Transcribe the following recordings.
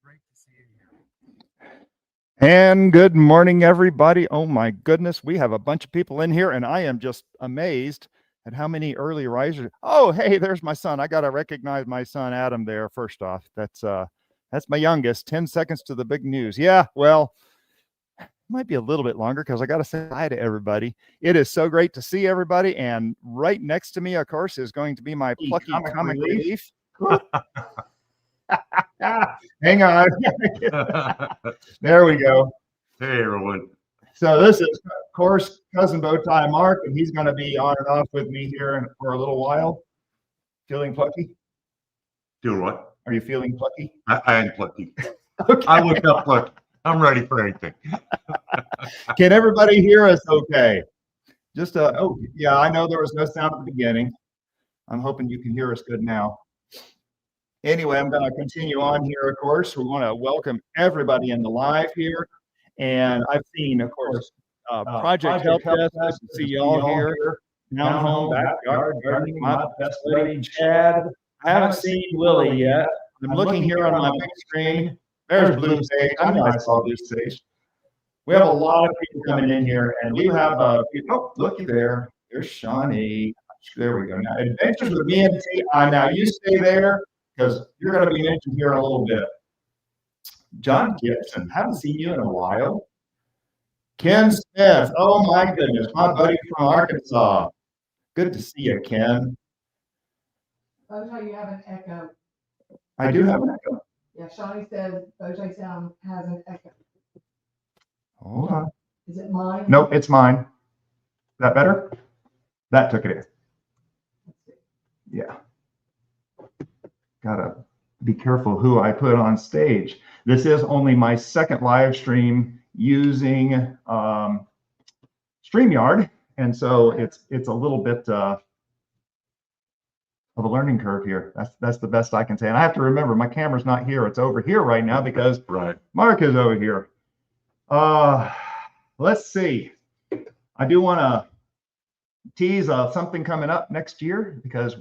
great to see you here. And good morning, everybody. Oh my goodness, we have a bunch of people in here, and I am just amazed at how many early risers. Oh, hey, there's my son. I gotta recognize my son Adam there. First off, that's my youngest. 10 seconds to the big news. Yeah, well, might be a little bit longer because I got to say hi to everybody. It is so great to see everybody. And right next to me, of course, is going to be my plucky comic relief. Hang on. There we go. Hey, everyone. So this is, of course, cousin Bowtie Mark, and he's going to be on and off with me here for a little while. Feeling plucky? Doing what? Are you feeling plucky? I am plucky. Okay. I look up plucky. I'm ready for anything. Can everybody hear us okay? Just oh yeah, I know there was no sound at the beginning. I'm hoping you can hear us good now. Anyway, I'm going to continue on here, of course. We want to welcome everybody in the live here. And I've seen, of course, Project Help Desk. Good to see you all here. Down home, backyard, gardening, my best buddy, Chad. I haven't seen Willie yet. I'm looking here on my big screen. There's Blue Sage. I know I saw Blue Sage. We have a lot of people coming in here, and we have oh, looky there. There's Shawnee. There we go. Now, Adventures with BMT. Now you stay there because you're going to be mentioned here in a little bit. John Gibson, haven't seen you in a while. Ken Smith, oh my goodness, my buddy from Arkansas. Good to see you, Ken. Bowtie, you have an echo. I do have an echo. Yeah, Shawnee says Bowtie sound has an echo. Hold on. Is it mine? Nope, it's mine. Is that better? That took it in. Yeah. Gotta be careful who I put on stage. This is only my second live stream using StreamYard, and so it's a little bit of a learning curve here. That's the best I can say. And I have to remember my camera's not here; it's over here right now because Mark is over here. Let's see. I do want to tease something coming up next year because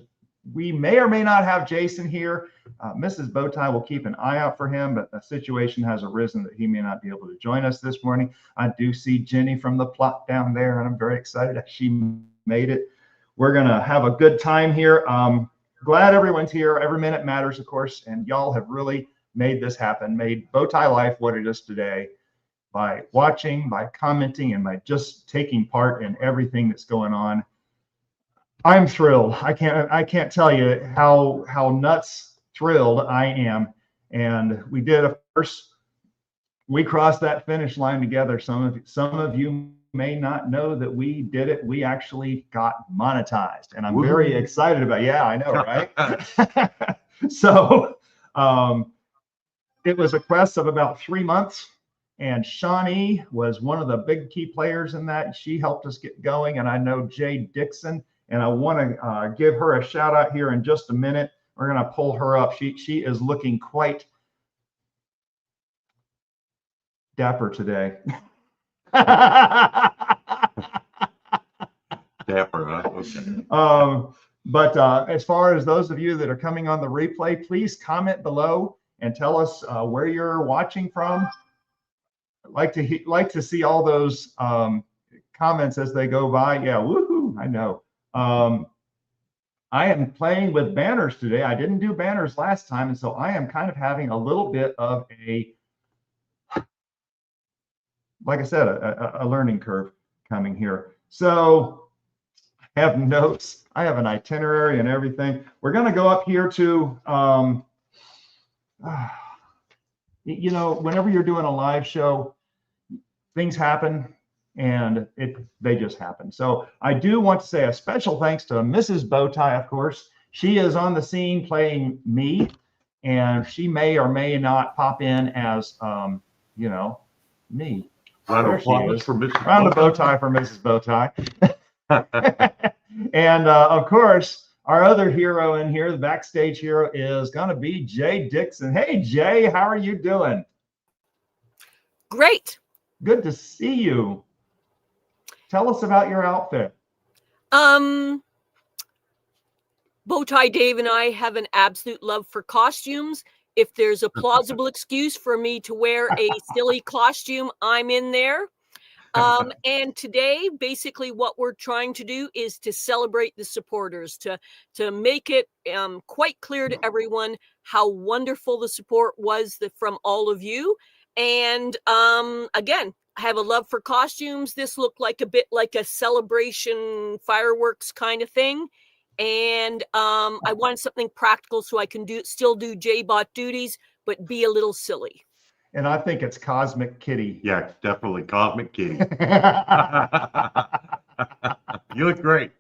we may or may not have Jason here. Mrs. Bowtie will keep an eye out for him, but a situation has arisen that he may not be able to join us this morning. I do see Jenny from the plot down there, and I'm very excited that she made it. We're going to have a good time here. Glad everyone's here. Every minute matters, of course, and y'all have really made this happen, made Bowtie Life what it is today by watching, by commenting, and by just taking part in everything that's going on. I'm thrilled. I can't tell you how nuts thrilled I am. And we did, of course, we crossed that finish line together. Some of you may not know that we did it. We actually got monetized, and I'm very excited about it. Yeah, I know, right? So it was a quest of about 3 months, and Shawnee was one of the big key players in that. She helped us get going, and I know Jay Dixon, and I want to give her a shout out here in just a minute. We're going to pull her up. She is looking quite dapper today. Dapper, huh? Okay. But as far as those of you that are coming on the replay, please comment below and tell us where you're watching from. I'd like to see all those comments as they go by. Yeah, woohoo! I know. I am playing with banners today. I didn't do banners last time, and so I am kind of having a little bit of a, like I said, a learning curve coming here. So I have notes. I have an itinerary and everything. We're going to go up here to, you know, whenever you're doing a live show, things happen. And they just happen. So I do want to say a special thanks to Mrs. Bowtie, of course. She is on the scene playing me, and she may or may not pop in as, you know, me. Round of applause for Mrs. Round of Bowtie for Mrs. Bowtie. And of course, our other hero in here, the backstage hero, is going to be Jay Dixon. Hey, Jay, how are you doing? Great. Good to see you. Tell us about your outfit. Bowtie Dave and I have an absolute love for costumes, If there's a plausible excuse for me to wear a silly costume, I'm in there. And today, basically, what we're trying to do is to celebrate the supporters, to make it quite clear to everyone how wonderful the support was from all of you. And again, I have a love for costumes. This looked like a bit like a celebration fireworks kind of thing. And I wanted something practical so I can still do J-Bot duties, but be a little silly. And I think it's Cosmic Kitty. Yeah, it's definitely Cosmic Kitty. You look great.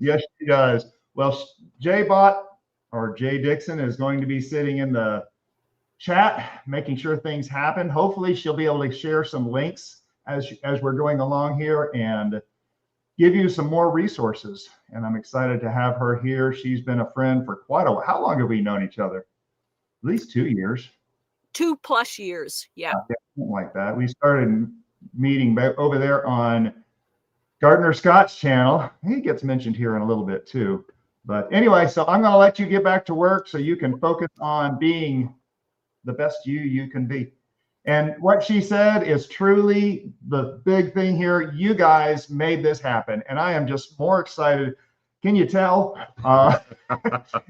Yes, she does. Well, J-Bot or Jay Dixon is going to be sitting in the chat, making sure things happen. Hopefully she'll be able to share some links as we're going along here and give you some more resources. And I'm excited to have her here. She's been a friend for quite a while. How long have we known each other? At least 2 years. 2+ years. Yeah. Something like that. We started meeting over there on Gardner Scott's channel. He gets mentioned here in a little bit too. But anyway, so I'm going to let you get back to work so you can focus on being the best you can be. And what she said is truly the big thing here. You guys made this happen, and I am just more excited. Can you tell?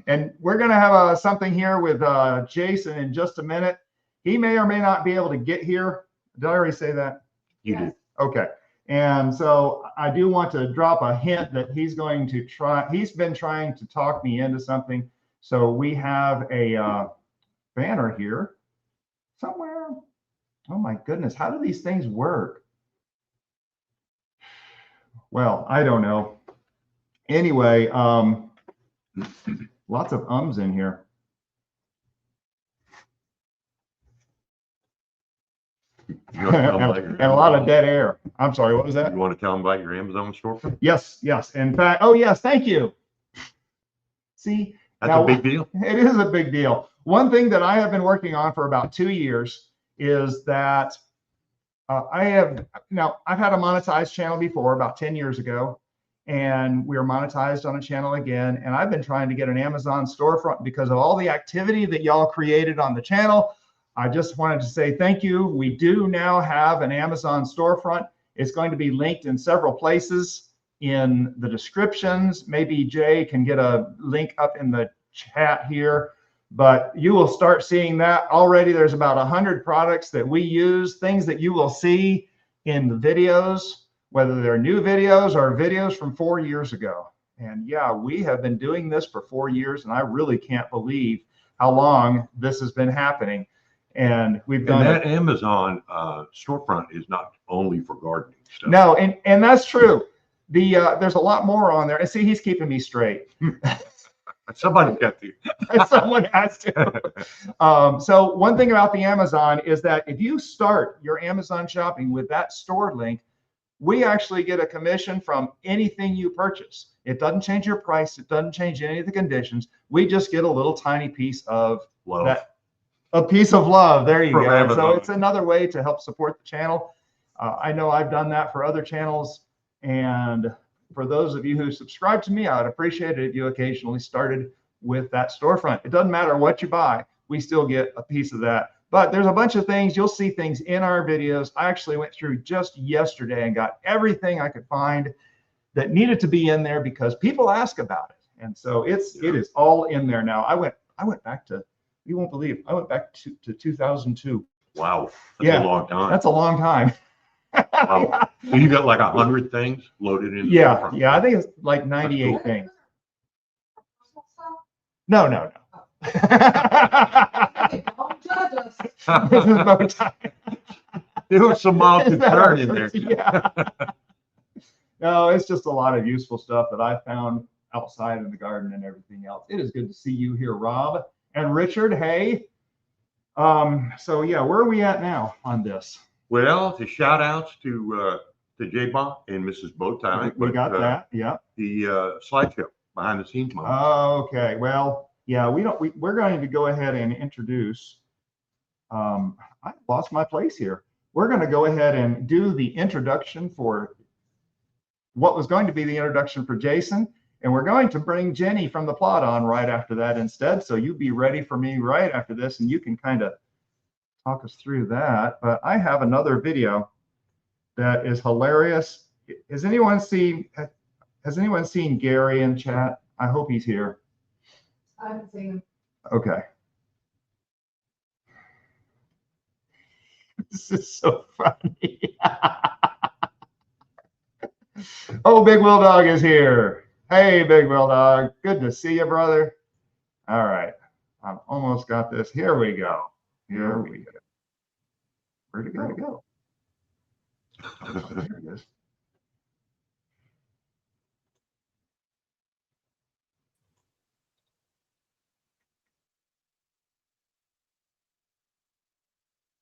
And we're going to have something here with Jason in just a minute. He may or may not be able to get here. Did I already say that? You did. Okay. And so I do want to drop a hint that he's going to try. He's been trying to talk me into something. So we have a banner here somewhere. Oh my goodness. How do these things work? Well, I don't know. Anyway, lots of ums in here. You want to tell them about your And a lot of dead air. I'm sorry, what was that? You want to tell them about your Amazon storefront? Yes, yes. In fact, oh yes, thank you. See, That's now, a big deal. It is a big deal. One thing that I have been working on for about 2 years is that I've had a monetized channel before about 10 years ago, and we were monetized on a channel again. And I've been trying to get an Amazon storefront because of all the activity that y'all created on the channel. I just wanted to say thank you. We do now have an Amazon storefront. It's going to be linked in several places in the descriptions. Maybe Jay can get a link up in the chat here, but you will start seeing that already. There's about 100 products that we use, things that you will see in the videos, whether they're new videos or videos from 4 years ago. And yeah, we have been doing this for 4 years, and I really can't believe how long this has been happening. And we've done that Amazon storefront is not only for gardening stuff. No, and that's true. There's a lot more on there. And see, he's keeping me straight. Somebody's got to. Someone has to. So one thing about the Amazon is that if you start your Amazon shopping with that store link, we actually get a commission from anything you purchase. It doesn't change your price. It doesn't change any of the conditions. We just get a little tiny piece of Love. that. A piece of love. There you From go. Amazon. So it's another way to help support the channel. I know I've done that for other channels. And for those of you who subscribe to me, I would appreciate it if you occasionally started with that storefront. It doesn't matter what you buy. We still get a piece of that. But there's a bunch of things. You'll see things in our videos. I actually went through just yesterday and got everything I could find that needed to be in there because people ask about it. And so it is all in there now. I went back to, you won't believe, I went back to 2002. Wow. That's a long time. That's a long time. Wow. So you got like 100 things loaded in. Yeah. I think it's like 98 cool. things. No. Don't judge us. This is no time. There was some mild Is that our concern in there. first? Yeah. No, it's just a lot of useful stuff that I found outside in the garden and everything else. It is good to see you here, Rob and Richard. Hey. So yeah, where are we at now on this? Well, the shout outs to J-Bot and Mrs. Bowtie. We got that. Yeah. The slideshow behind the scenes moment. Oh, okay. Well, yeah, we're going to go ahead and introduce, I lost my place here. We're going to go ahead and do the introduction for what was going to be the introduction for Jason. And we're going to bring Jenny from the plot on right after that instead. So you be ready for me right after this, and you can kind of talk us through that. But I have another video that is hilarious. Has anyone seen Gary in chat? I hope he's here. I haven't seen him. Okay. This is so funny. Oh, Big Will Dog is here. Hey, Big Will Dog. Good to see you, brother. All right. I've almost got this. Here we go. Here we go. Where'd it go? There it is.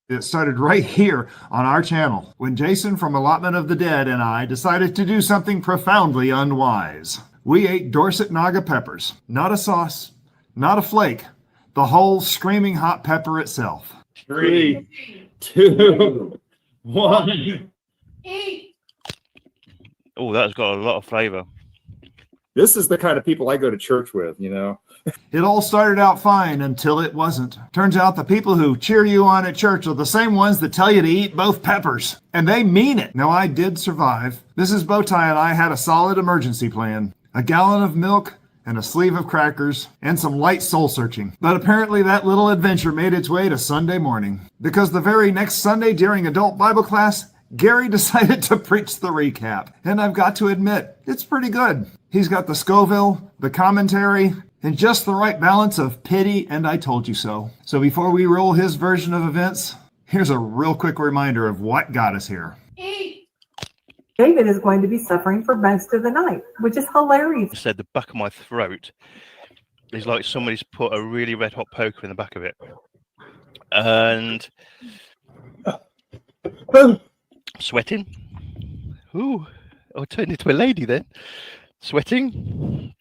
It started right here on our channel when Jason from Allotment of the Dead and I decided to do something profoundly unwise. We ate Dorset Naga peppers, not a sauce, not a flake, the whole screaming hot pepper itself. 3, 2, 1. Eat. Oh, that's got a lot of flavor. This is the kind of people I go to church with, you know. It all started out fine until it wasn't. Turns out the people who cheer you on at church are the same ones that tell you to eat both peppers. And they mean it. Now, I did survive. Mrs. Bowtie and I had a solid emergency plan. A gallon of milk and a sleeve of crackers and some light soul searching. But apparently that little adventure made its way to Sunday morning. Because the very next Sunday during adult Bible class, Gary decided to preach the recap. And I've got to admit, it's pretty good. He's got the Scoville, the commentary, and just the right balance of pity and I told you so. So before we roll his version of events, here's a real quick reminder of what got us here. Eat. David is going to be suffering for most of the night, which is hilarious. I said the back of my throat is like somebody's put a really red hot poker in the back of it. And sweating. Ooh, I turned into a lady then. Sweating.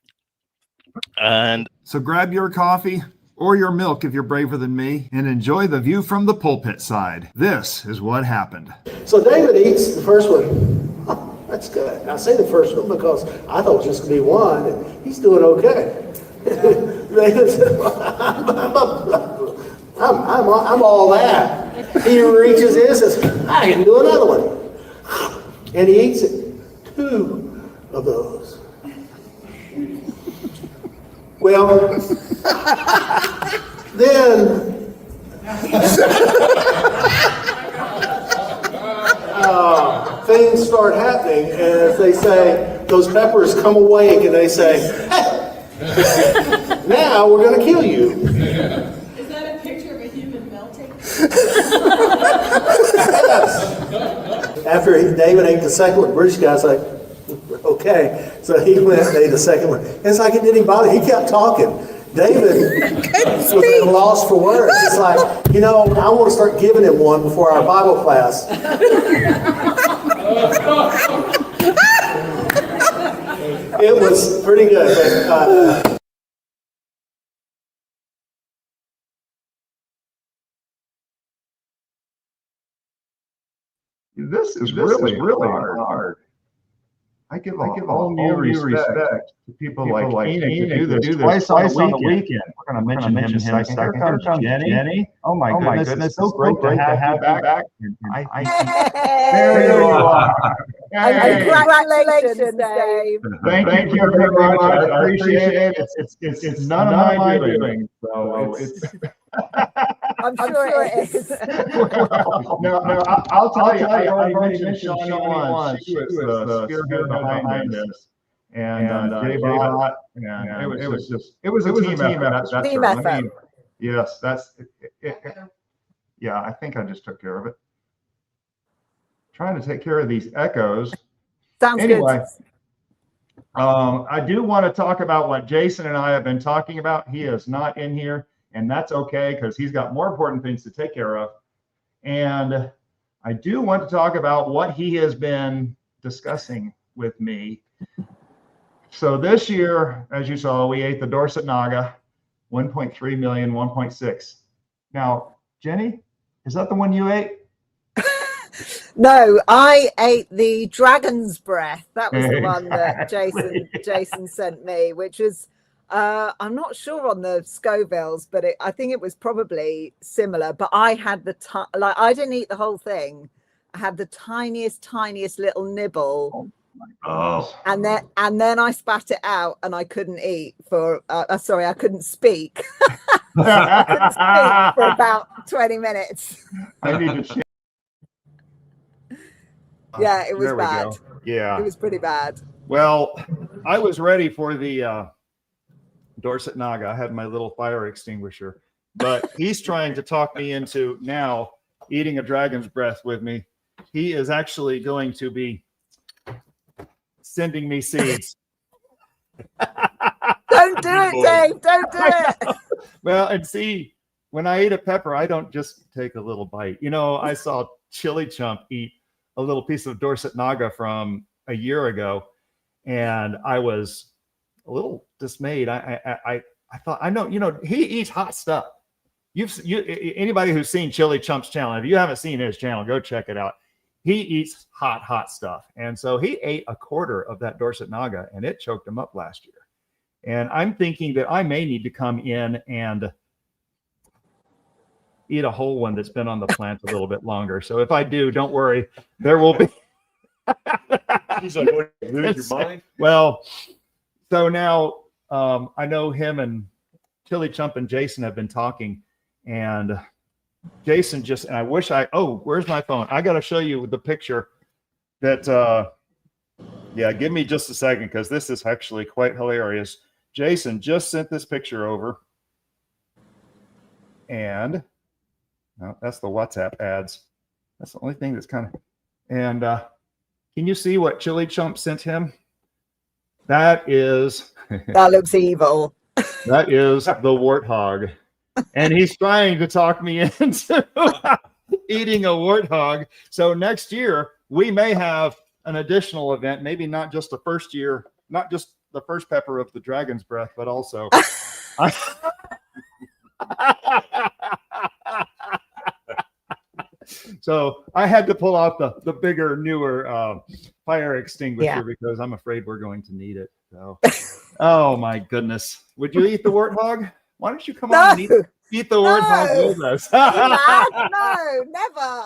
And so grab your coffee or your milk if you're braver than me and enjoy the view from the pulpit side. This is what happened. So David eats the first one. Oh, that's good. I say the first one because I thought it was just going to be one, and he's doing okay. David said, I'm all that. He reaches in and says, I can do another one. And he eats it. 2 of those. Well, then things start happening, and as they say, those peppers come awake, and they say, hey, now we're going to kill you. Is that a picture of a human melting? Yes. After David ate the second one, the British guy's like, okay. So he went and ate the second one. It's like it didn't bother. He kept talking. David was at a loss for words. It's like, you know, I want to start giving him one before our Bible class. It was pretty good. This is really hard. I give all new respect to people like Enoch to do this twice on the weekend. We're going to mention him in a second. Here comes Jenny. Oh my goodness, it's so great to have you back. There you are. Hey. Congratulations, Dave. Thank you very much. I appreciate it. It's none of my doing. So it's. I'm sure it is. No, I'll tell you, I already mentioned Shawnee once. She was the spearhead behind this. And J-Bot, and it was a team effort. Team effort. Yes, that's it. Yeah, I think I just took care of it. Trying to take care of these echoes. Sounds anyway, good. I do want to talk about what Jason and I have been talking about. He is not in here, and that's okay because he's got more important things to take care of. And I do want to talk about what he has been discussing with me. So this year, as you saw, we ate the Dorset Naga, 1.3 million, 1.6. Now, Jenny, is that the one you ate? No, I ate the dragon's breath. That was the one that Exactly. Jason sent me, which was I'm not sure on the Scovilles, but I think it was probably similar. But I had like I didn't eat the whole thing. I had the tiniest little nibble. Oh, And then I spat it out, and I couldn't eat for. Sorry, I couldn't speak. I couldn't speak for about 20 minutes. I need to change. Yeah, it was There we bad. go. Yeah. It was pretty bad. Well, I was ready for the Dorset Naga. I had my little fire extinguisher, but he's trying to talk me into now eating a dragon's breath with me. He is actually going to be sending me seeds. Don't do it, Dave. Don't do it. Well, and see, when I eat a pepper, I don't just take a little bite. You know, I saw Chili Chump eat a little piece of Dorset Naga from a year ago, and I was a little dismayed. I thought, I know, you know, he eats hot stuff. Anybody who's seen Chili Chump's channel, if you haven't seen his channel, go check it out. He eats hot stuff. And so he ate a quarter of that Dorset Naga, and it choked him up last year. And I'm thinking that I may need to come in and eat a whole one that's been on the plant a little bit longer. So if I do, don't worry, there will be. he's like, what, lose your mind? Well, so now I know him and Chili Chump and Jason have been talking, and Jason just, and I wish where's my phone? I got to show you the picture that, yeah, give me just a second, because this is actually quite hilarious. Jason just sent this picture over, and no, that's the WhatsApp ads. That's the only thing that's kind of, and can you see what Chili Chump sent him? That is, That looks evil. that is the warthog. And he's trying to talk me into eating a warthog. So next year, we may have an additional event, maybe not just the first year, not just the first pepper of the dragon's breath, but also. So I had to pull out the bigger, newer fire extinguisher because I'm afraid we're going to need it. So, oh my goodness. Would you eat the warthog? Why don't you come on and eat the warthog with us? No, never.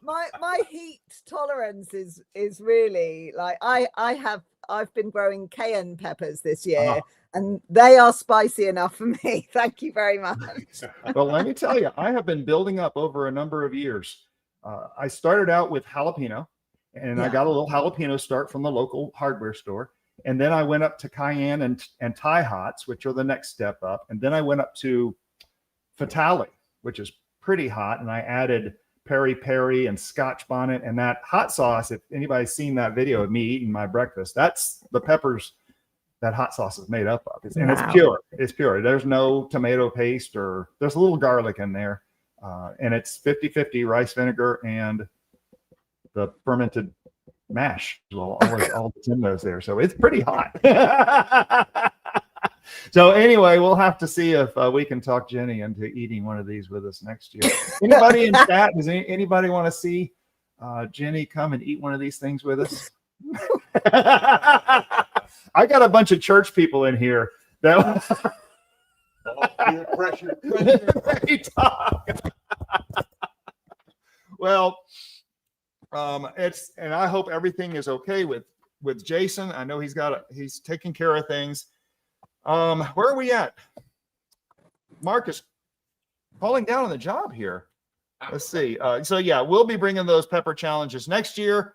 My heat tolerance is really like I've been growing cayenne peppers this year, and they are spicy enough for me. Thank you very much. Well, let me tell you, I have been building up over a number of years. I started out with jalapeno, and I got a little jalapeno start from the local hardware store. And then I went up to cayenne and Thai hots, which are the next step up. And then I went up to fatale, which is pretty hot. And I added peri peri and Scotch bonnet, and that hot sauce. If anybody's seen that video of me eating my breakfast, that's the peppers that hot sauce is made up of. And it's pure. It's pure. There's no tomato paste, or there's a little garlic in there. And it's 50-50 rice vinegar and the fermented mash. Well, all the timos there. So it's pretty hot. So anyway, we'll have to see if we can talk Jenny into eating one of these with us next year. Anybody in chat? Does anybody want to see Jenny come and eat one of these things with us? I got a bunch of church people in here that pressure. Well, and I hope everything is okay with Jason. I know he's taking care of things. Where are we at? Mark is falling down on the job here. Let's see. So yeah, we'll be bringing those pepper challenges next year.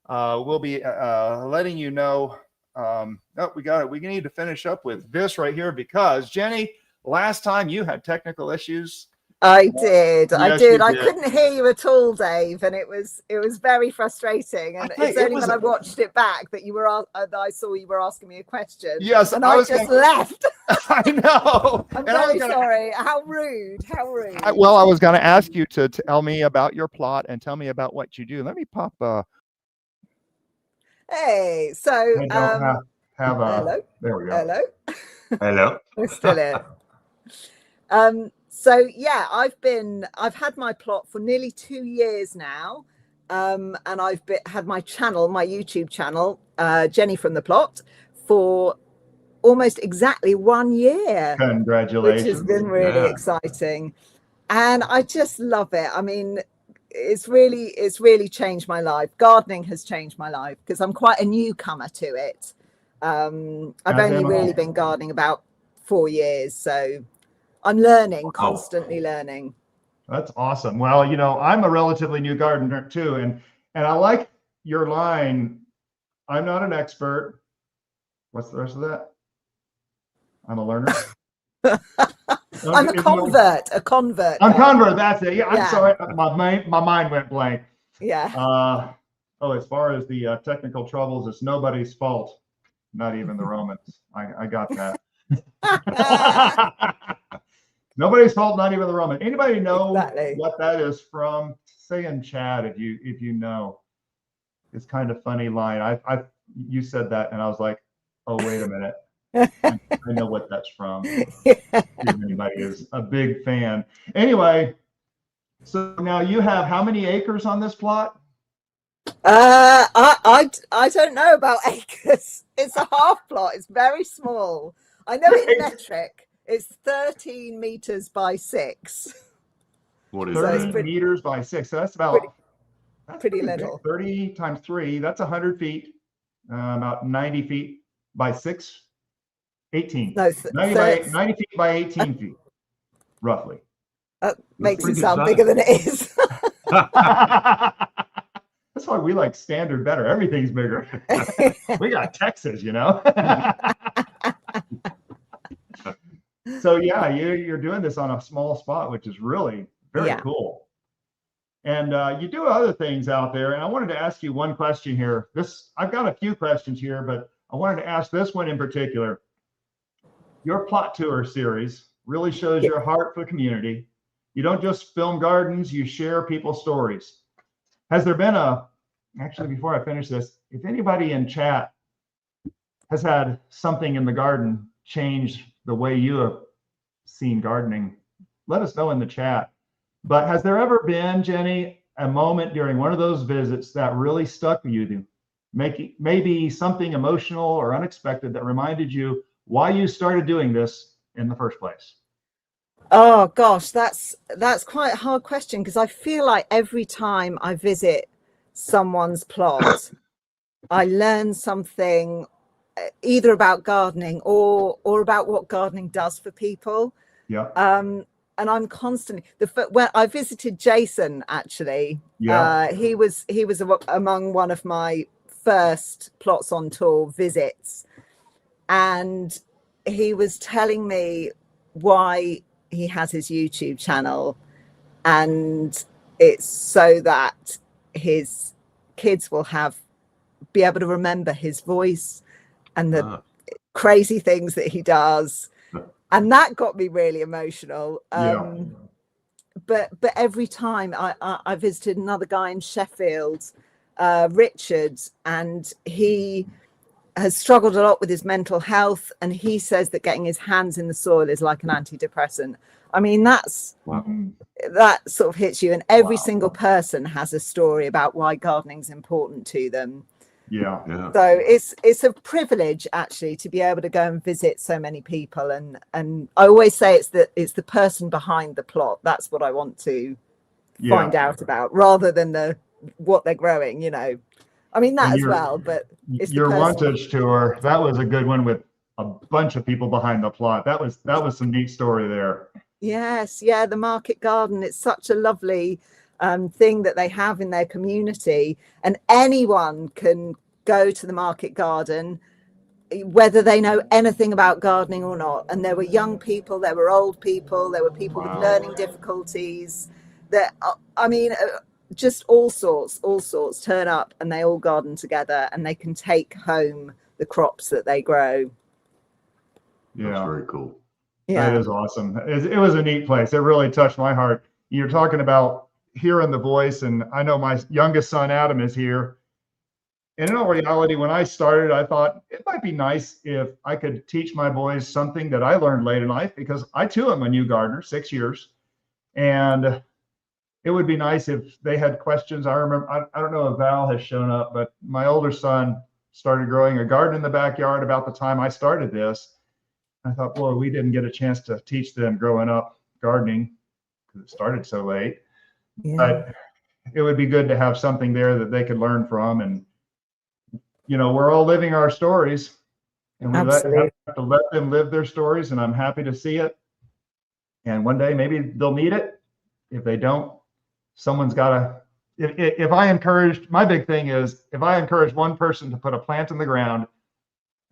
We'll be letting you know. We need to finish up with this right here, because Jenny, last time you had technical issues. I did. Yes, I did. you I did. couldn't hear you at all, Dave, and it was very frustrating. And it's only when I watched it back that I saw you were asking me a question. Yes, and I just left. I know. I'm very sorry. How rude. How rude. I was going to ask you to tell me about your plot and tell me about what you do. Let me pop. Hey, so I don't hello. There we go. Hello. Hello. We're still in. So yeah, I've had my plot for nearly 2 years now. And I've had my channel, my YouTube channel, Jenny from the Plot, for almost exactly 1 year, which Congratulations. has been really exciting. And I just love it. I mean, it's really changed my life. Gardening has changed my life because I'm quite a newcomer to it. I've only really been gardening about 4 years, so I'm learning, constantly learning. That's awesome. Well, you know, I'm a relatively new gardener too, and I like your line. I'm not an expert. What's the rest of that? I'm a learner. I'm a convert. I'm convert. That's it. Yeah, I'm sorry. My mind went blank. Yeah. As far as the technical troubles, it's nobody's fault, not even the Romans. I got that. Nobody's fault, not even the Roman. Anybody know what that is from? Say in chat if you know. It's kind of funny line. You said that, and I was like, oh, wait a minute. I know what that's from. If anybody is a big fan. Anyway, so now you have how many acres on this plot? I don't know about acres. It's a half plot. It's very small. I know it in metric. It's 13 meters by 6. What is 30 meters by 6. So that's about pretty little. Big. 30 times 3. That's 100 feet. About 90 feet by 6. 18. No, 90 feet by 18 feet, roughly. That makes it sound bigger than it is. That's why we like standard better. Everything's bigger. We got Texas, you know. So yeah, you're doing this on a small spot, which is really very cool. And you do other things out there. And I wanted to ask you one question here. I've got a few questions here, but I wanted to ask this one in particular. Your plot tour series really shows your heart for the community. You don't just film gardens, you share people's stories. Has there been actually, before I finish this, if anybody in chat has had something in the garden change the way you have seen gardening, let us know in the chat. But has there ever been, Jenny, a moment during one of those visits that really stuck with you, maybe something emotional or unexpected that reminded you why you started doing this in the first place? Oh gosh, that's quite a hard question, because I feel like every time I visit someone's plot, I learn something either about gardening or about what gardening does for people. Yeah. And I'm constantly when I visited Jason, actually, he was among one of my first plots on tour visits, and he was telling me why he has his YouTube channel, and it's so that his kids will be able to remember his voice and the crazy things that he does. And that got me really emotional. But every time I visited another guy in Sheffield, Richard, and he has struggled a lot with his mental health, and he says that getting his hands in the soil is like an antidepressant. I mean, that sort of hits you, and every single person has a story about why gardening is important to them. Yeah. So it's a privilege, actually, to be able to go and visit so many people, and I always say it's the person behind the plot. That's what I want to find out about, rather than what they're growing, you know. I mean, that as well, but it's your Wantage tour, that was a good one with a bunch of people behind the plot. That was some neat story there. Yes, yeah, the market garden, it's such a lovely thing that they have in their community, and anyone can go to the market garden, whether they know anything about gardening or not. And there were young people, there were old people, there were people with learning difficulties, that I mean, just all sorts turn up, and they all garden together, and they can take home the crops that they grow. Yeah, that's very cool. Yeah, that is awesome. It was a neat place. It really touched my heart. You're talking about hearing the voice, and I know my youngest son Adam is here, And in all reality, when I started, I thought it might be nice if I could teach my boys something that I learned late in life, because I too am a new gardener, 6 years. And it would be nice if they had questions. I remember, I don't know if Val has shown up, but my older son started growing a garden in the backyard about the time I started this. I thought, boy, we didn't get a chance to teach them growing up gardening because it started so late. Yeah. But it would be good to have something there that they could learn from. And, we're all living our stories, and we have to let them live their stories. And I'm happy to see it. And one day maybe they'll need it. If they don't, someone's got to. If I encouraged, my big thing is if I encourage one person to put a plant in the ground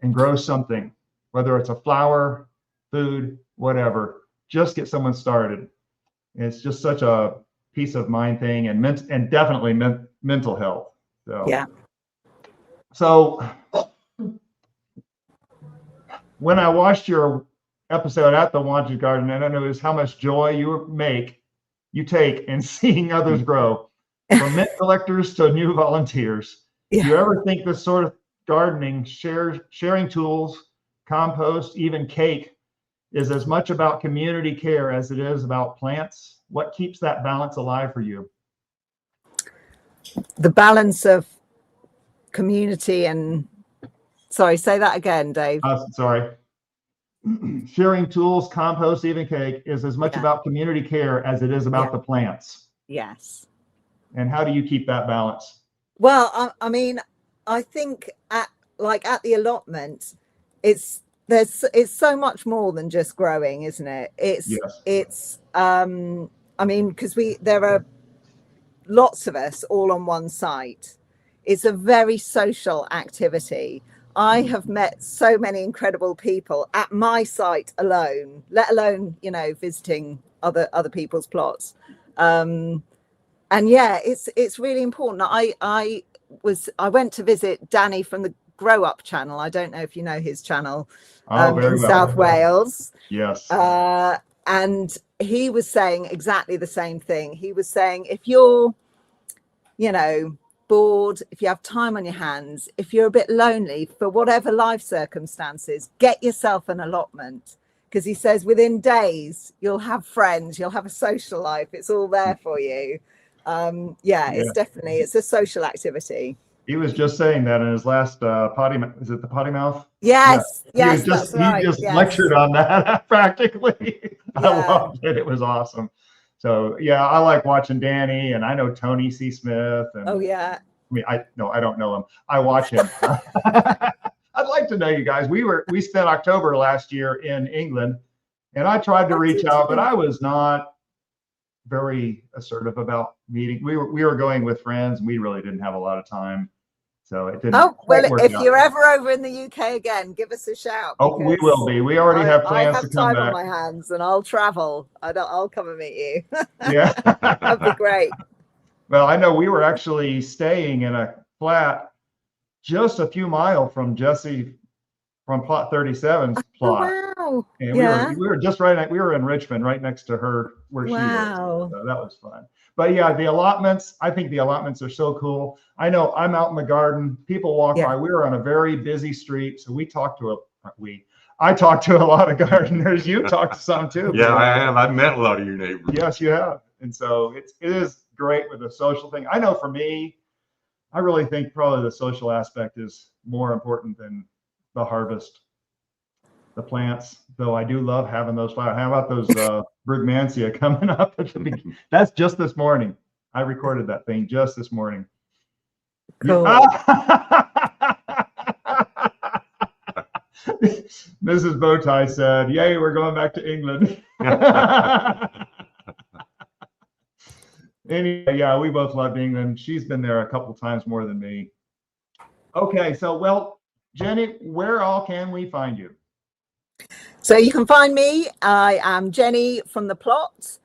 and grow something, whether it's a flower, food, whatever, just get someone started. It's just such a peace of mind thing, and definitely mental health. So, Yeah. So when I watched your episode at the Wanted Garden, and I noticed how much joy you take in seeing others grow, from mint collectors to new volunteers. Yeah. Do you ever think this sort of gardening, sharing tools, compost, even cake, is as much about community care as it is about plants? What keeps that balance alive for you? The balance of community and, sorry, say that again, Dave. Sorry. Sharing tools, compost, even cake is as much about community care as it is about the plants. Yes. And how do you keep that balance? Well, I mean, I think at the allotment, it's so much more than just growing, isn't it? It's I mean, because there are lots of us all on one site. It's a very social activity. I have met so many incredible people at my site alone, let alone, visiting other people's plots. And yeah, it's really important. I went to visit Danny from the Grow Up channel. I don't know if you know his channel, in South Wales. Yes. And he was saying exactly the same thing. He was saying, if you're, bored, if you have time on your hands, if you're a bit lonely for whatever life circumstances, get yourself an allotment. Because he says within days, you'll have friends, you'll have a social life. It's all there for you. It's a social activity. He was just saying that in his last is it the potty mouth? Yes, yeah. That's right. He just lectured on that practically. I loved it. It was awesome. So yeah, I like watching Danny, and I know Tony C. Smith. And, oh yeah. I mean, I don't know him. I watch him. I'd like to know you guys. We spent October last year in England, and I tried to reach out, but I was not very assertive about meeting. We were going with friends, and we really didn't have a lot of time. So it didn't. Oh, well, work if out. You're ever over in the UK again, give us a shout. Oh, we will be. We already have plans to come I have back. time on my hands, and I'll travel. I'll come and meet you. Yeah. That'd be great. Well, I know we were actually staying in a flat just a few miles from Jesse, from plot 37's plot. Oh, wow. And we were just we were in Richmond, right next to her where she was. So that was fun. But yeah, the allotments, I think the allotments are so cool. I know I'm out in the garden, people walk by. We were on a very busy street, so I talked to a lot of gardeners. You talked to some too. Yeah, I have. I've met a lot of your neighbors. Yes, you have. And so it is great with the social thing. I know for me, I really think probably the social aspect is more important than the harvest, the plants, though I do love having those flowers. How about those Brugmansia coming up at the beginning? That's just this morning. I recorded that thing just this morning. Cool. Mrs. Bowtie said, "Yay, we're going back to England." Anyway, yeah, we both loved England. She's been there a couple times more than me. Okay, so well, Jenny, where all can we find you? So you can find me. I am Jenny from the Plot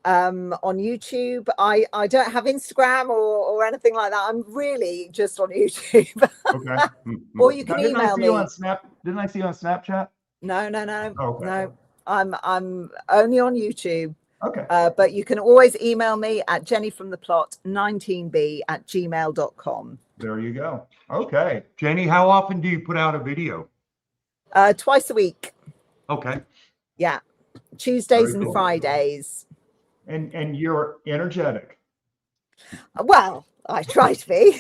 on YouTube. I don't have Instagram or anything like that. I'm really just on YouTube. Okay. Or you can email me. Didn't I see you on Snapchat? No. Okay. No. I'm only on YouTube. Okay. But you can always email me at jennyfromtheplot19b@gmail.com. There you go. Okay. Jenny, how often do you put out a video? Twice a week. Okay. Yeah. Tuesdays Very and cool. Fridays. And you're energetic. Well, I try to be.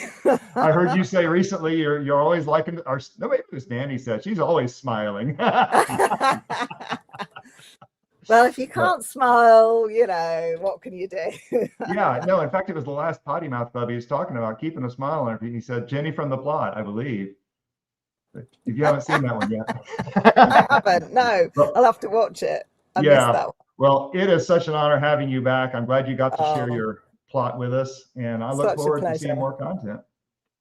I heard you say recently you're always liking our. No, maybe it was Danny said she's always smiling. Well, if you can't smile, you know, what can you do? Yeah, no, in fact, it was the last Potty Mouth Club he was talking about, keeping a smile on her. He said, Jenny from the plot, I believe. But if you haven't seen that one yet. I haven't, no. Well, I'll have to watch it. I yeah. missed that one. Well, it is such an honor having you back. I'm glad you got to share Oh. your plot with us, and I look Such a forward to pleasure. seeing more content.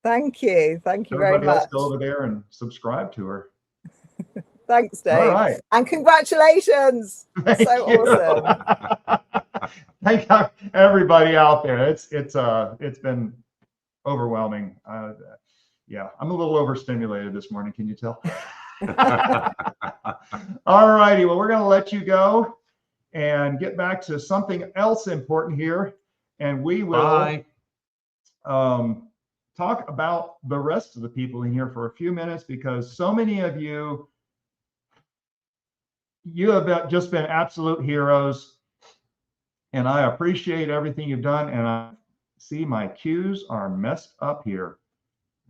Thank you. Thank you Everybody very else much. go over there and subscribe to her. Thanks, Dave. All right. And congratulations. Thank So you. awesome. Thank everybody out there. It's been overwhelming. Yeah, I'm a little overstimulated this morning. Can you tell? All righty. Well, we're going to let you go and get back to something else important here, and we will talk about the rest of the people in here for a few minutes, because so many of you have just been absolute heroes, and I appreciate everything you've done. And I see my cues are messed up here.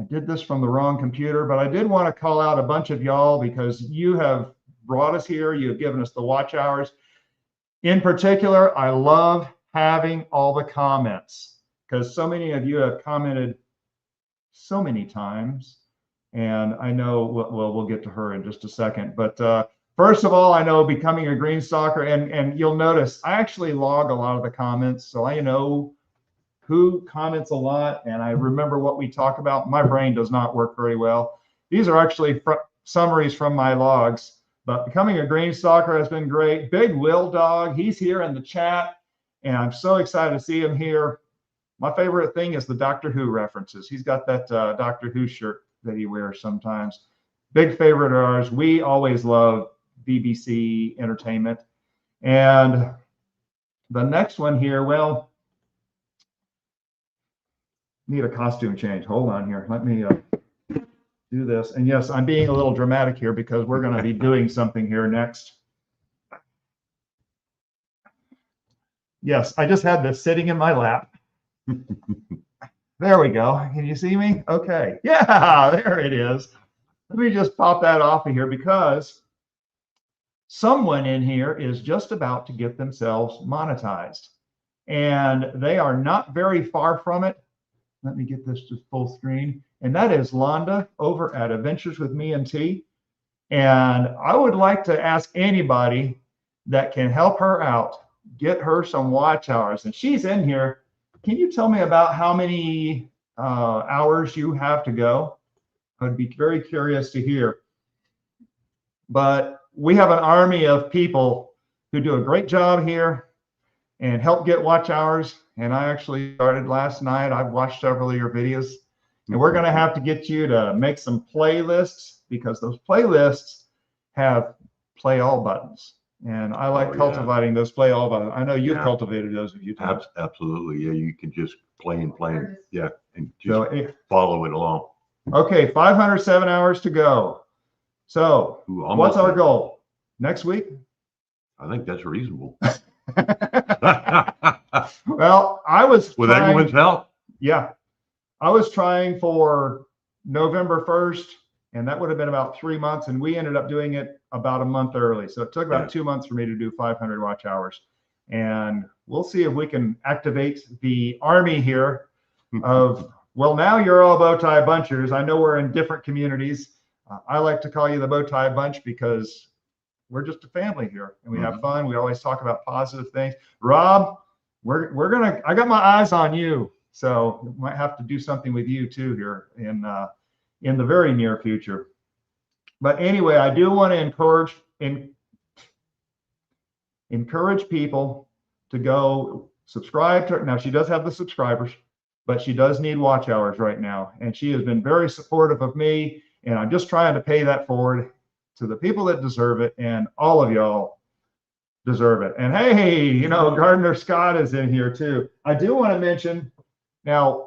I did this from the wrong computer, but I did want to call out a bunch of y'all because you have brought us here. You have given us the watch hours. In particular, I love having all the comments, because so many of you have commented so many times, and I know, well, we'll get to her in just a second, but first of all, I know becoming a green stalker, and you'll notice I actually log a lot of the comments, so I know who comments a lot, and I remember what we talk about. My brain does not work very well. These are actually summaries from my logs, but becoming a green stalker has been great. Big Will Dog, he's here in the chat, and I'm so excited to see him here. My favorite thing is the Doctor Who references. He's got that Doctor Who shirt that he wears sometimes. Big favorite of ours. We always love BBC entertainment. And the next one here, well, need a costume change. Hold on here. Let me do this. And yes, I'm being a little dramatic here because we're going to be doing something here next. Yes, I just had this sitting in my lap. There we go. Can you see me? Okay. Yeah, there it is. Let me just pop that off of here because someone in here is just about to get themselves monetized, and they are not very far from it. Let me get this to full screen. And that is Londa over at Adventures with Me and T. And I would like to ask anybody that can help her out, get her some watch hours. And she's in here. Can you tell me about how many hours you have to go? I would be very curious to hear. But we have an army of people who do a great job here and help get watch hours. And I actually started last night. I've watched several of your videos. And we're going to have to get you to make some playlists, because those playlists have play all buttons. And I like cultivating those play all buttons. I know you've cultivated those a few times. Absolutely. Yeah, you can just play and play. Yeah, and just follow it along. Okay, 507 hours to go. So what's our goal? Next week? I think that's reasonable. Well, I was with everyone's help. Yeah, I was trying for November 1st, and that would have been about 3 months, and we ended up doing it about a month early. So it took about 2 months for me to do 500 watch hours, and we'll see if we can activate the army here of, well, now you're all Bowtie Bunchers. I know we're in different communities. I like to call you the Bowtie Bunch because we're just a family here, and we have fun. We always talk about positive things. Rob, I got my eyes on you, so we might have to do something with you too here in the very near future. But anyway, I do want to encourage people to go subscribe to her. Now, she does have the subscribers, but she does need watch hours right now, and she has been very supportive of me, and I'm just trying to pay that forward to the people that deserve it. And all of y'all deserve it. And hey, you know, Gardner Scott is in here too. I do want to mention now,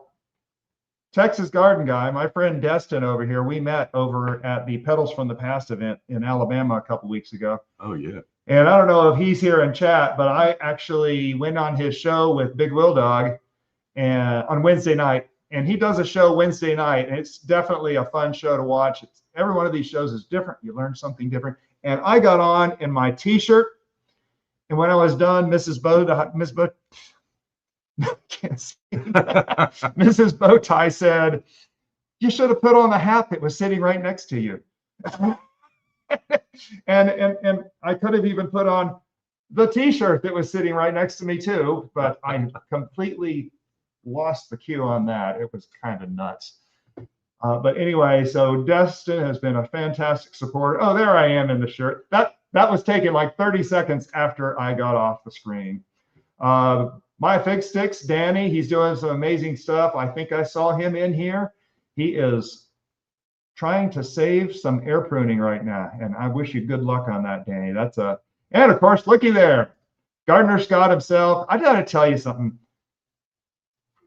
Texas Garden Guy, my friend Destin over here, we met over at the Petals from the Past event in Alabama a couple weeks ago. Oh, yeah. And I don't know if he's here in chat, but I actually went on his show with Big Will Dog and on Wednesday night. And he does a show Wednesday night, and it's definitely a fun show to watch. Every one of these shows is different. You learn something different. And I got on in my T-shirt, and when I was done, Mrs. Bowtie said, "You should have put on the hat that was sitting right next to you." and I could have even put on the T-shirt that was sitting right next to me too, but I completely lost the cue on that. It was kind of nuts. But anyway, so Destin has been a fantastic supporter. Oh, there I am in the shirt. That was taken like 30 seconds after I got off the screen. My Fig Sticks, Danny, he's doing some amazing stuff. I think I saw him in here. He is trying to save some air pruning right now, and I wish you good luck on that, Danny. And of course, looky there, Gardner Scott himself. I gotta tell you something.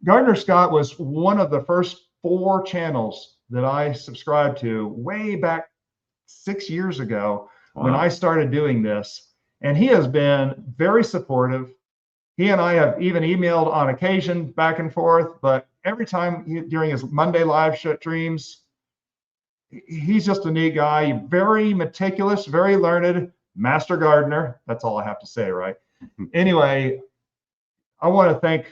Gardner Scott was one of the first 4 channels that I subscribed to way back 6 years ago when I started doing this. And he has been very supportive. He and I have even emailed on occasion back and forth, but every time during his Monday live streams, he's just a neat guy, very meticulous, very learned, master gardener. That's all I have to say, right? Anyway, I want to thank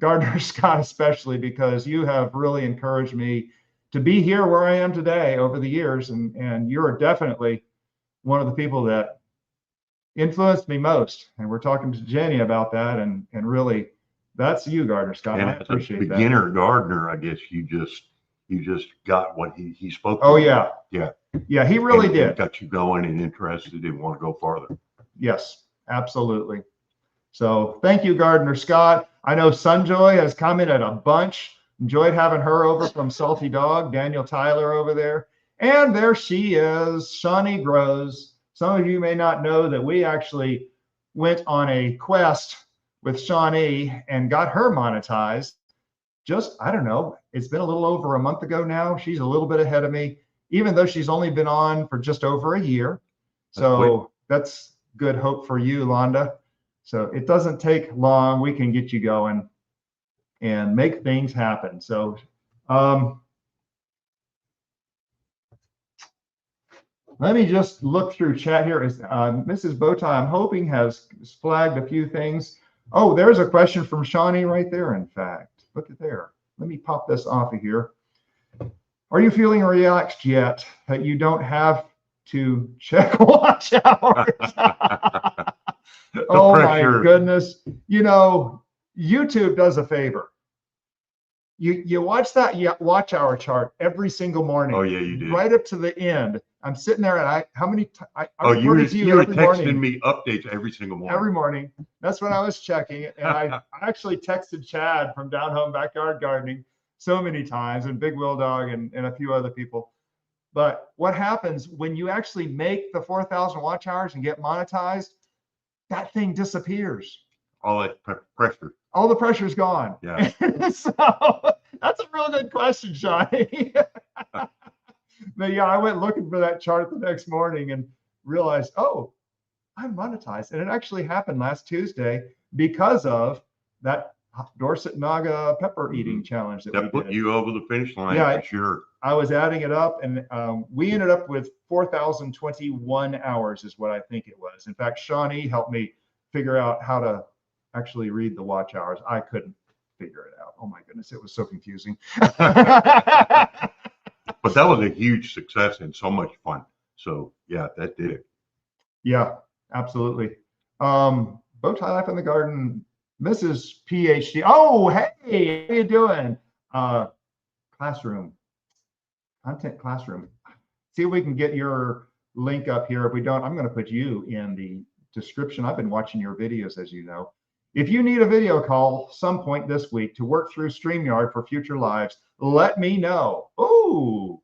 Gardner Scott especially because you have really encouraged me to be here where I am today over the years, and you're definitely one of the people that influenced me most. And we're talking to Jenny about that, and really, that's you, Gardner Scott. And I appreciate that. Beginner gardener, I guess you just got what he spoke. Oh to. yeah, he really did. Got you going and interested and want to go farther. Yes, absolutely. So thank you, Gardner Scott. I know Sunjoy has commented a bunch. Enjoyed having her over from Salty Dog, Daniel Tyler over there. And there she is, Shawnee Grows. Some of you may not know that we actually went on a quest with Shawnee and got her monetized. Just, I don't know, it's been a little over a month ago now. She's a little bit ahead of me, even though she's only been on for just over a year. So that's good hope for you, Londa. So it doesn't take long. We can get you going and make things happen. So let me just look through chat here. Mrs. Bowtie, I'm hoping, has flagged a few things. Oh, there's a question from Shawnee right there, in fact. Look at there. Let me pop this off of here. Are you feeling relaxed yet that you don't have to check watch hours? Oh my goodness. You know, YouTube does a favor. You watch that watch hour chart every single morning. Oh yeah, you do. Right up to the end. I'm sitting there and you were texting me updates every single morning. Every morning. That's when I was checking it. And I actually texted Chad from Down Home Backyard Gardening so many times, and Big Will Dog and a few other people. But what happens when you actually make the 4,000 watch hours and get monetized? That thing disappears. All that pressure. All the pressure's gone. Yeah. So that's a real good question, Shawnee. But yeah, I went looking for that chart the next morning and realized, oh, I'm monetized. And it actually happened last Tuesday because of that Dorset Naga pepper eating challenge that we put did. you over the finish line, yeah, for sure. I was adding it up, and we ended up with 4,021 hours is what I think it was. In fact, Shawnee helped me figure out how to actually read the watch hours. I couldn't figure it out. Oh my goodness, it was so confusing. But that was a huge success and so much fun. So yeah, that did it. Yeah, absolutely. Bowtie Life in the Garden, Mrs. PhD. Oh, hey, how you doing? Classroom, content classroom. See if we can get your link up here. If we don't, I'm going to put you in the description. I've been watching your videos, as you know. If you need a video call some point this week to work through StreamYard for future lives, let me know. Oh,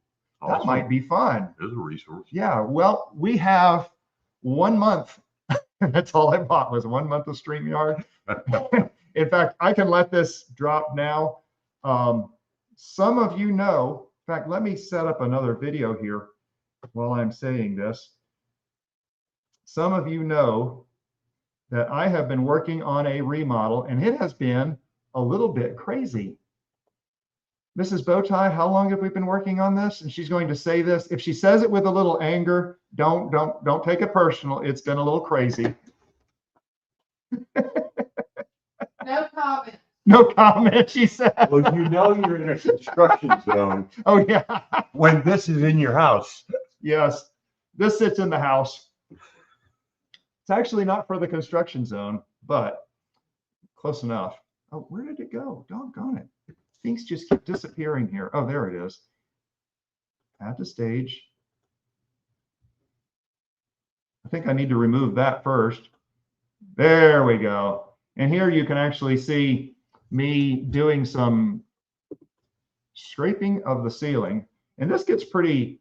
that might be fun. There's a resource. Yeah, well, we have 1 month That's all I bought was 1 month of StreamYard. In fact, I can let this drop now. Some of you know, in fact, let me set up another video here while I'm saying this. Some of you know that I have been working on a remodel, and it has been a little bit crazy. Mrs. Bowtie, how long have we been working on this? And she's going to say this. If she says it with a little anger, don't take it personal. It's been a little crazy. No comment. No comment, she said. Well, you know you're in a construction zone Oh, yeah. when this is in your house. Yes, this sits in the house. It's actually not for the construction zone, but close enough. Oh, where did it go? Doggone it. Things just keep disappearing here. Oh, there it is. Add to stage. I think I need to remove that first. There we go. And here you can actually see me doing some scraping of the ceiling. And this gets pretty,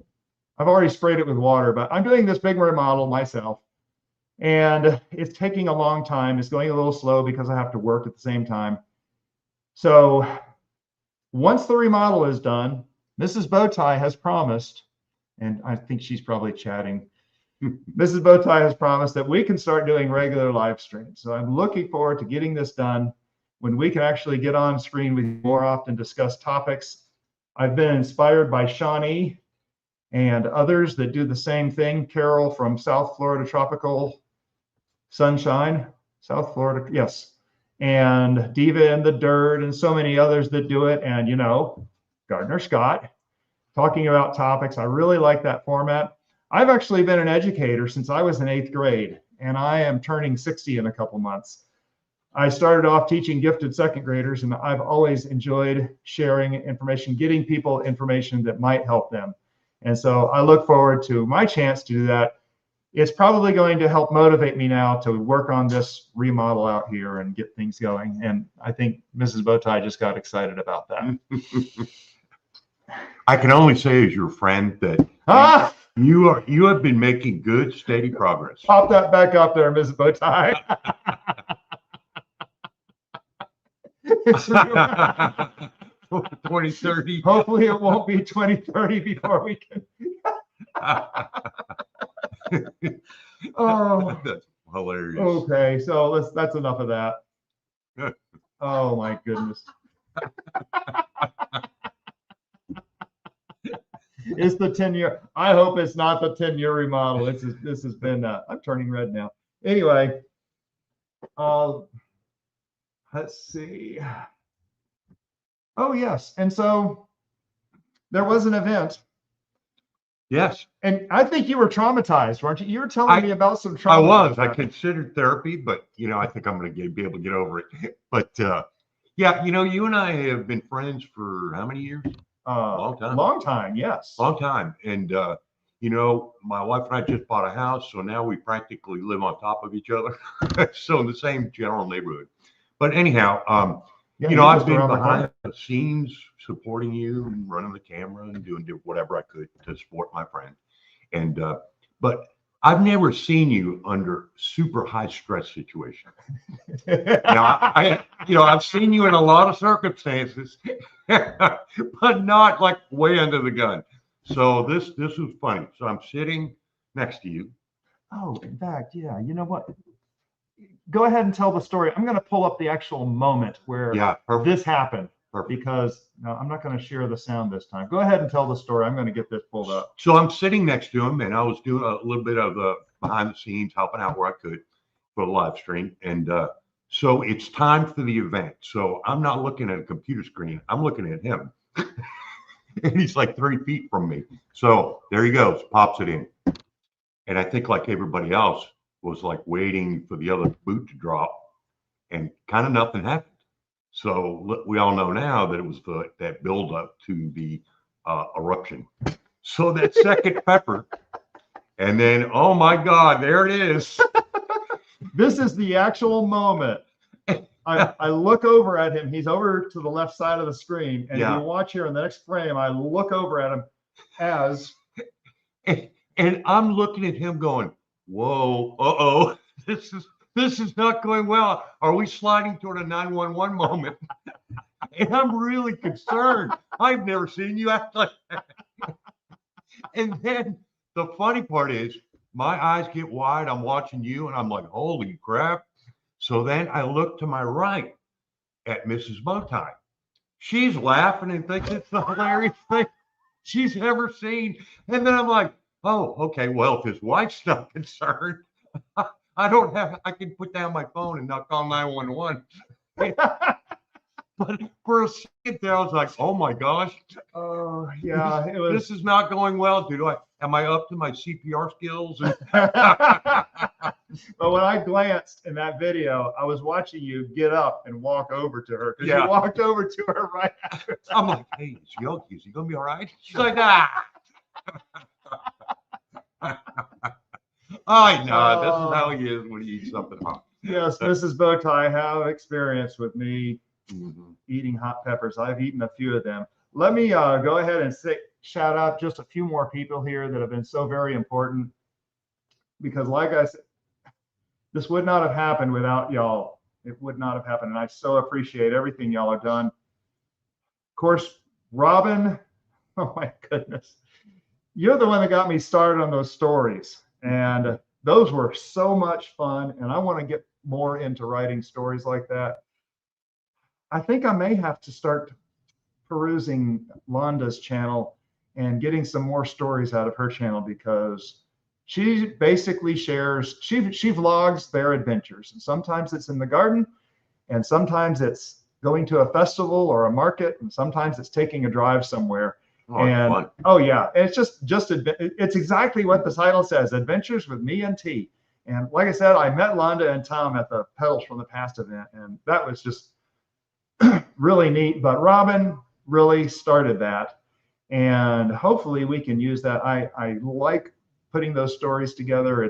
I've already sprayed it with water, but I'm doing this big remodel myself. And it's taking a long time. It's going a little slow because I have to work at the same time. So once the remodel is done, Mrs. Bowtie has promised, and I think she's probably chatting. Mrs. Bowtie has promised that we can start doing regular live streams. So I'm looking forward to getting this done when we can actually get on screen with you more often, discuss topics. I've been inspired by Shawnee and others that do the same thing. Carol from South Florida Tropical Sunshine, South Florida, yes. And Diva in the Dirt and so many others that do it. And, you know, Gardner Scott talking about topics. I really like that format. I've actually been an educator since I was in 8th grade, and I am turning 60 in a couple months. I started off teaching gifted second graders, and I've always enjoyed sharing information, getting people information that might help them. And so I look forward to my chance to do that. It's probably going to help motivate me now to work on this remodel out here and get things going. And I think Mrs. Bowtie just got excited about that. I can only say as your friend that you have been making good, steady progress. Pop that back up there, Mrs. Bowtie. 2030. Hopefully it won't be 2030 before we can. Oh, That's hilarious. okay. So that's enough of that. Oh my goodness. It's the 10-year. I hope it's not the 10-year remodel. This has been. I'm turning red now. Anyway, let's see. Oh yes, and so there was an event. Yes, and I think you were traumatized, weren't you? You were telling me about some trauma. I was. I considered therapy, but you know, I think I'm going to be able to get over it. But yeah, you know, you and I have been friends for how many years? Long time. Long time, yes. Long time. And you know, my wife and I just bought a house, so now we practically live on top of each other. So in the same general neighborhood. But anyhow, yeah, you know, I've been behind the scenes supporting you and running the camera and doing whatever I could to support my friend. And but I've never seen you under super high stress situation. Now, you know, I've seen you in a lot of circumstances, but not like way under the gun. So this was funny. So I'm sitting next to you. Oh, in fact, yeah. You know what? Go ahead and tell the story. I'm going to pull up the actual moment where this happened. Perfect. Because no, I'm not going to share the sound this time. Go ahead and tell the story. I'm going to get this pulled up. So I'm sitting next to him, and I was doing a little bit of the behind the scenes, helping out where I could for the live stream. And so it's time for the event. So I'm not looking at a computer screen. I'm looking at him. And he's like 3 feet from me. So there he goes, pops it in. And I think like everybody else was like waiting for the other boot to drop, and kind of nothing happened. So we all know now that it was that build up to the eruption. So that second pepper, and then, oh my God, there it is. This is the actual moment. I look over at him. He's over to the left side of the screen. And you watch here in the next frame, I look over at him as. And I'm looking at him going, whoa, uh-oh. this is not going well. Are we sliding toward a 911 moment? And I'm really concerned. I've never seen you act like that. And then the funny part is my eyes get wide. I'm watching you and I'm like, holy crap. So then I look to my right at Mrs. Bowtie. She's laughing and thinks it's the hilarious thing she's ever seen. And then I'm like, oh, okay, well, if his wife's not concerned, I can put down my phone and not call 911. But for a second there, I was like, oh my gosh. Oh, yeah, it was. This is not going well, dude. Am I up to my CPR skills? But when I glanced in that video, I was watching you get up and walk over to her because Yeah. you walked over to her right after. I'm like, hey, is he gonna be all right? She's like, ah. I know. This is how he is when he eats something hot. Yes, Mrs. Bowtie, have experience with me Mhm. eating hot peppers. I've eaten a few of them. Let me go ahead and shout out just a few more people here that have been so very important, because like I said, this would not have happened without y'all. It would not have happened. And I so appreciate everything y'all have done. Of course, Robin, oh my goodness. You're the one that got me started on those stories. And those were so much fun. And I want to get more into writing stories like that. I think I may have to start perusing Londa's channel and getting some more stories out of her channel, because she basically shares, she vlogs their adventures. And sometimes it's in the garden, and sometimes it's going to a festival or a market, and sometimes it's taking a drive somewhere. Oh, it's fun. Oh yeah, and it's it's exactly what the title says, Adventures with Me and T. And like I said, I met Londa and Tom at the Pedals from the Past event, and that was just really neat. But Robin really started that, and hopefully we can use that. I like putting those stories together.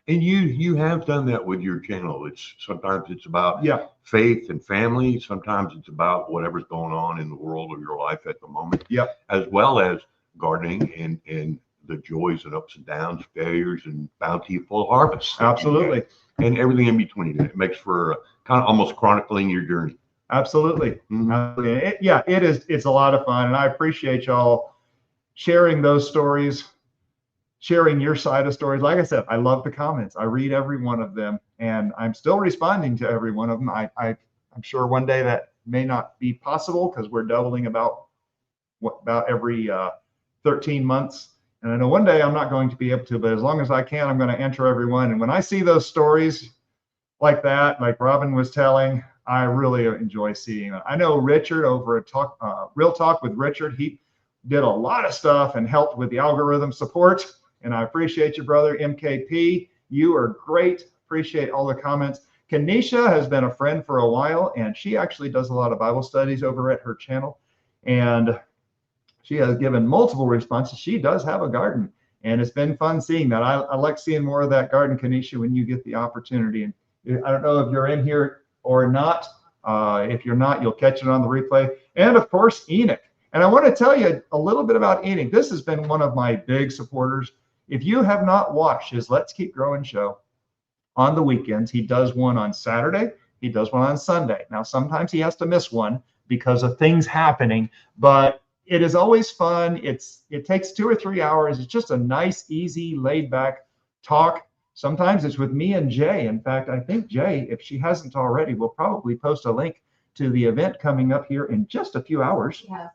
And you have done that with your channel. Sometimes it's about Yeah. faith and family. Sometimes it's about whatever's going on in the world of your life at the moment. Yep. As well as gardening and the joys and ups and downs, failures and bountiful harvests. Absolutely. And everything in between. It makes for kind of almost chronicling your journey. Absolutely. Mhm. It is. It's a lot of fun, and I appreciate y'all sharing those stories, sharing your side of stories. Like I said, I love the comments. I read every one of them, and I'm still responding to every one of them. I'm sure one day that may not be possible, because we're doubling about every 13 months. And I know one day I'm not going to be able to, but as long as I can, I'm going to enter everyone. And when I see those stories like that, like Robin was telling, I really enjoy seeing it. I know Richard over at Real Talk with Richard, he did a lot of stuff and helped with the algorithm support. And I appreciate you, brother. MKP, you are great. Appreciate all the comments. Kenesha has been a friend for a while, and she actually does a lot of Bible studies over at her channel. And she has given multiple responses. She does have a garden, and it's been fun seeing that. I like seeing more of that garden, Kenesha, when you get the opportunity. And I don't know if you're in here or not. If you're not, you'll catch it on the replay. And of course, Enoch. And I want to tell you a little bit about Enoch. This has been one of my big supporters. If you have not watched his Let's Keep Growing show on the weekends, he does one on Saturday. He does one on Sunday. Now, sometimes he has to miss one because of things happening, but it is always fun. It takes 2 or 3 hours. It's just a nice, easy, laid back talk. Sometimes it's with me and Jay. In fact, I think Jay, if she hasn't already, will probably post a link to the event coming up here in just a few hours. Yeah.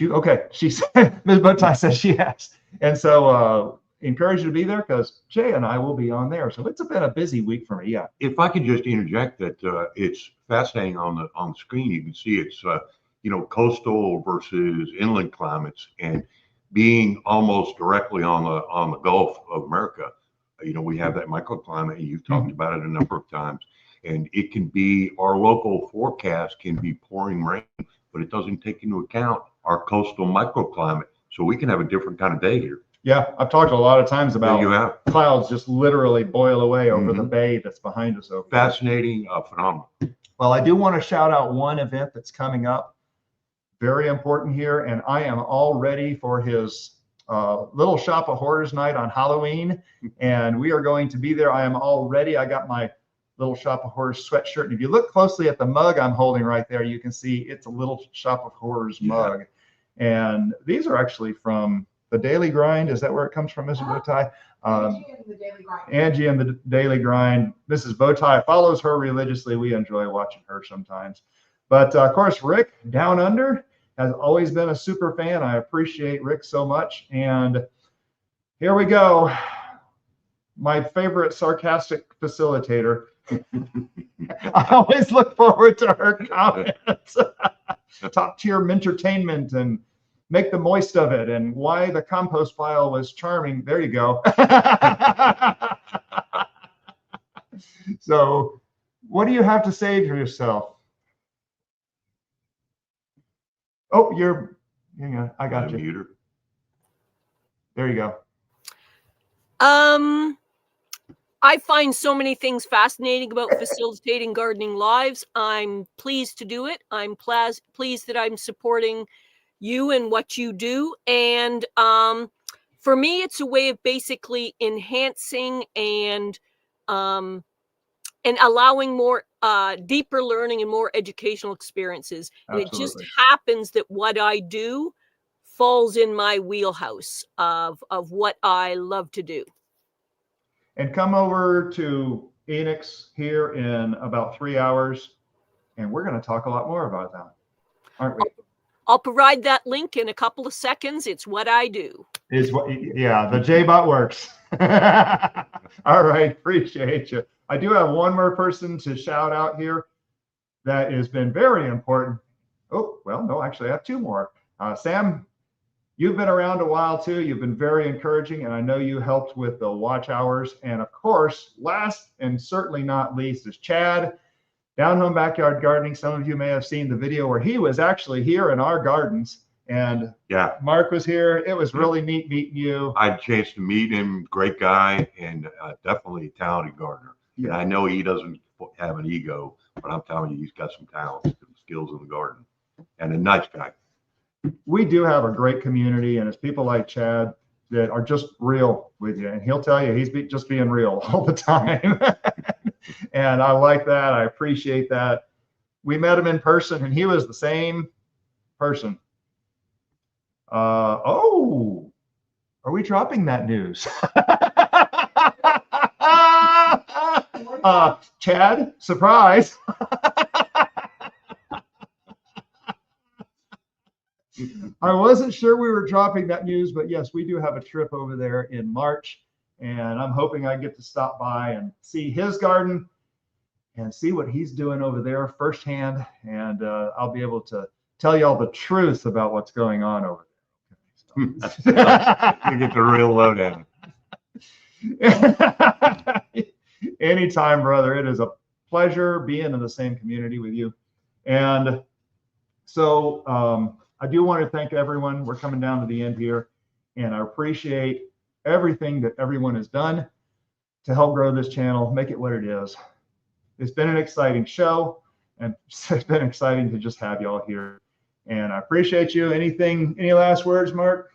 Okay, she said, Ms. Bowtie says she has. And so encourage you to be there, because Jay and I will be on there. So it's been a busy week for me. Yeah. If I could just interject that it's fascinating on the screen. You can see it's coastal versus inland climates, and being almost directly on the Gulf of America. We have that microclimate, and you've talked about it a number of times. And it can be, our local forecast can be pouring rain, but it doesn't take into account our coastal microclimate. So we can have a different kind of day here. Yeah, I've talked a lot of times about you have. Clouds just literally boil away over the bay that's behind us over Fascinating, phenomenal. Well, I do want to shout out one event that's coming up. Very important here, and I am all ready for his Little Shop of Horrors night on Halloween, and we are going to be there. I got my Little Shop of Horrors sweatshirt, and if you look closely at the mug I'm holding right there, you can see it's a Little Shop of Horrors mug. And these are actually from the Daily Grind. Is that where it comes from, Mrs. Bowtie? Angie and the Daily Grind. Angie and the Daily Grind. Mrs. Bowtie follows her religiously. We enjoy watching her sometimes. But of course, Rick Down Under has always been a super fan. I appreciate Rick so much. And here we go. My favorite sarcastic facilitator. I always look forward to her comments. Top tier entertainment and make the most of it, and why the compost pile was charming. There you go. So what do you have to say for yourself? Oh, hang on, I got you. There you go. I find so many things fascinating about facilitating gardening lives. I'm pleased to do it. I'm pleased that I'm supporting you and what you do. And for me, it's a way of basically enhancing and allowing more deeper learning and more educational experiences. And Absolutely. It just happens that what I do falls in my wheelhouse of what I love to do. And come over to Enix here in about 3 hours, and we're going to talk a lot more about that, aren't we? I'll provide that link in a couple of seconds. It's what I do. Yeah, the JBot works. All right, appreciate you. I do have one more person to shout out here that has been very important. Oh, well, no, actually I have two more. Sam, you've been around a while too. You've been very encouraging, and I know you helped with the watch hours. And of course, last and certainly not least is Chad, Down Home Backyard Gardening. Some of you may have seen the video where he was actually here in our gardens, and Mark was here. It was really neat meeting you. I had a chance to meet him. Great guy, and definitely a talented gardener. Yeah. And I know he doesn't have an ego, but I'm telling you, he's got some talent and skills in the garden, and a nice guy. We do have a great community, and it's people like Chad that are just real with you, and he'll tell you he's just being real all the time. And I like that. I appreciate that. We met him in person, and he was the same person. Oh, are we dropping that news? Chad, surprise. I wasn't sure we were dropping that news, but yes, we do have a trip over there in March, and I'm hoping I get to stop by and see his garden and see what he's doing over there firsthand, and I'll be able to tell you all the truth about what's going on over there. You get the real lowdown. Anytime, brother. It is a pleasure being in the same community with you. And so I do want to thank everyone. We're coming down to the end here, and I appreciate everything that everyone has done to help grow this channel, make it what it is. It's been an exciting show, and it's been exciting to just have y'all here. And I appreciate you. Any last words, Mark?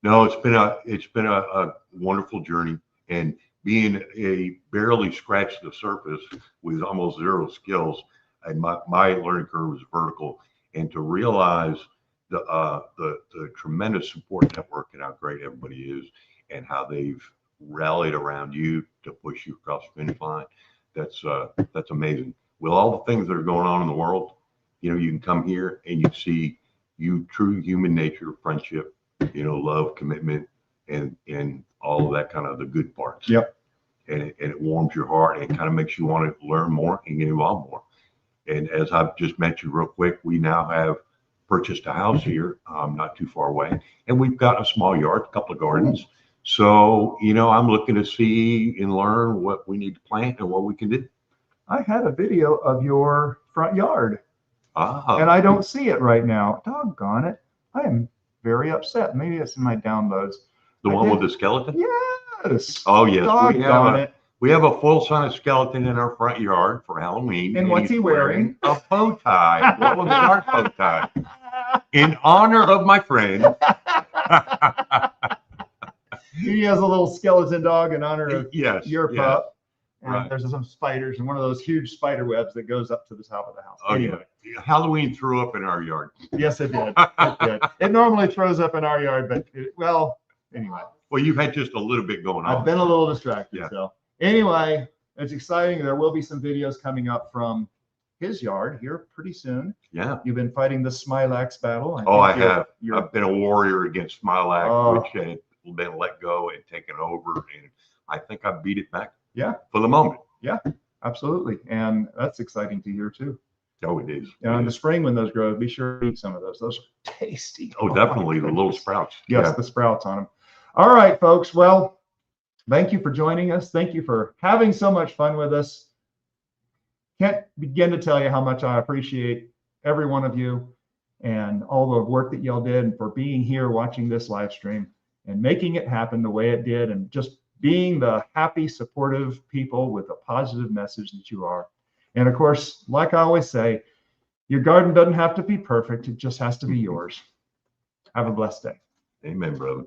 No, it's been a wonderful journey, and being barely scratched the surface with almost zero skills, and my learning curve was vertical, and to realize the tremendous support network and how great everybody is, and how they've rallied around you to push you across the finish line, that's amazing. With all the things that are going on in the world, you can come here and you see true human nature, friendship, love, commitment, and all of that kind of the good parts. Yep. And it warms your heart, and it kind of makes you want to learn more and get involved more. And as I've just mentioned real quick, we now have purchased a house here, not too far away, and we've got a small yard, a couple of gardens. So, I'm looking to see and learn what we need to plant and what we can do. I had a video of your front yard, and I don't see it right now. Doggone it. I am very upset. Maybe it's in my downloads. The one with the skeleton? Yes. Oh, yes. Doggone it. We have a full-size skeleton in our front yard for Halloween. And what's he wearing? A bow tie. What was the dark bow tie? In honor of my friend. He has a little skeleton dog in honor of Yes. your yeah. pup. And Right. there's some spiders and one of those huge spider webs that goes up to the top of the house. Oh, Anyway, yeah. Halloween threw up in our yard. yes, it did. It did. It normally throws up in our yard, but anyway, Well, you've had just a little bit going on. I've been a little distracted. Yeah. So anyway, it's exciting. There will be some videos coming up from his yard here pretty soon. Yeah. You've been fighting the Smilax battle. I think have. you're- I've been a warrior against Smilax, Oh. which had been let go and taken over, and I think I beat it back. Yeah. For the moment. Absolutely. And that's exciting to hear too. Oh, it is. Now It in the is. spring when those grow, be sure to eat some of those. Those are tasty. Oh, my definitely the little goodness. sprouts. Yes, Yeah. the sprouts on them. All right, folks. Well, thank you for joining us. Thank you for having so much fun with us. Can't begin to tell you how much I appreciate every one of you and all the work that y'all did and for being here watching this live stream and making it happen the way it did and just being the happy, supportive people with a positive message that you are. And of course, like I always say, your garden doesn't have to be perfect. It just has to be yours. Have a blessed day. Amen, brother.